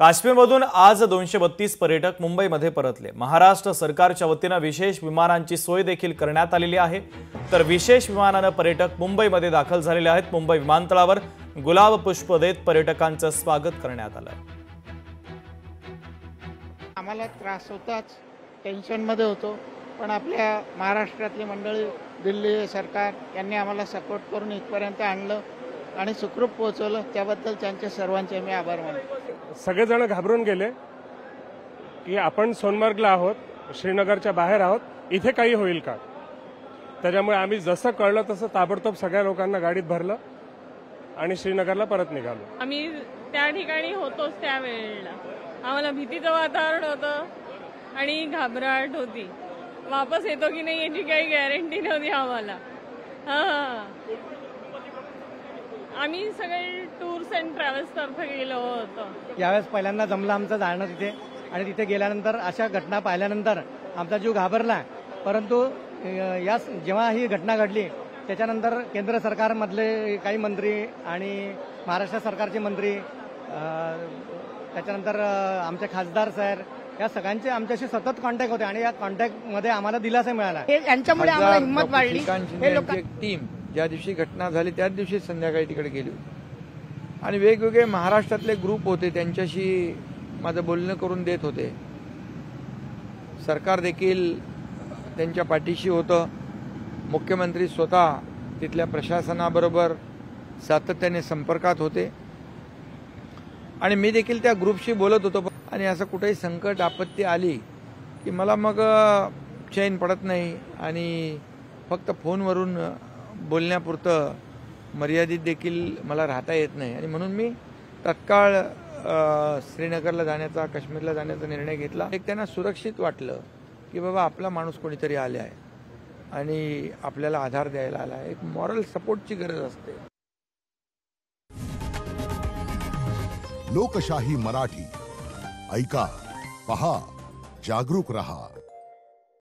काश्मीरमधून आज 232 पर्यटक मुंबईमध्ये परतले। महाराष्ट्र सरकारच्या वतीने विशेष विमानांची सोय देखील करण्यात आलेली आहे। तर विशेष विमानाने पर्यटक मुंबईमध्ये दाखल झालेले आहेत। मुंबई विमानतळावर गुलाब पुष्प देत पर्यटकांचं स्वागत करण्यात आलं। आम्हाला त्रास होताच, टेन्शन मध्ये होतो, पण आपल्या महाराष्ट्रातली मंडळी, दिल्ली सरकार यांनी आम्हाला सपोर्ट करून इथपर्यंत आणलं आणि सुखरूप पोहोचवलं। त्याबद्दल त्यांचे सर्वांचे मी आभार मानतो। सगळेजण घाबरून गेले की आपण सोनमर्गला आहोत, श्रीनगरच्या बाहेर आहोत, इथे काही होईल का। त्याच्यामुळे आम्ही जसं कळलं तसं ताबडतोब सगळ्या लोकांना गाडीत भरलं आणि श्रीनगरला परत निघालो। आम्ही त्या ठिकाणी होतोच त्यावेळेला आम्हाला भीतीचं वातावरण होतं आणि घाबरट होती। वापस येतो की नाही याची काही गॅरंटी नव्हती आम्हाला। आम्ही सगळे टूर्स अँड ट्रॅव्हल्स तर्फे गेलो होतो। यावेळेस पहिल्यांदा जमलं आमचं जाणं तिथे, आणि तिथे गेल्यानंतर अशा घटना पाहिल्यानंतर आमचा जीव घाबरला। परंतु या जेव्हा ही घटना घडली त्याच्यानंतर केंद्र सरकारमधले काही मंत्री आणि महाराष्ट्र सरकारचे मंत्री, त्याच्यानंतर आमचे खासदार सर, या सगळ्यांचे आमच्याशी सतत कॉन्टॅक्ट होते आणि या कॉन्टॅक्टमध्ये आम्हाला दिलासा मिळाला। यांच्यामुळे आम्हाला हिंमत वाढली। हे लोक टीम ज्या दिवशी घटना झाली त्याच दिवशी संध्याकाळी तिकडे गेली आणि वेगवेगळे महाराष्ट्रातले ग्रुप होते, त्यांच्याशी माझं बोलणं करून देत होते। सरकार देखील त्यांच्या पाठीशी होतं। मुख्यमंत्री स्वतः तिथल्या प्रशासनाबरोबर सातत्याने संपर्कात होते आणि मी देखील त्या ग्रुपशी बोलत होतो। आणि असं कुठेही संकट आपत्ती आली की मला मग चैन पडत नाही आणि फक्त फोनवरून बोलण्यापुरतं मर्यादित देखील मला राहता येत नाही। आणि म्हणून मी तत्काळ श्रीनगरला जाण्याचा, काश्मीरला जाण्याचा निर्णय घेतला। एक त्यांना सुरक्षित वाटलं की बाबा आपला माणूस कोणीतरी आले आहे आणि आपल्याला आधार द्यायला आला आहे। एक मॉरल सपोर्टची गरज असते। लोकशाही मराठी ऐका, पहा, जागरूक रहा।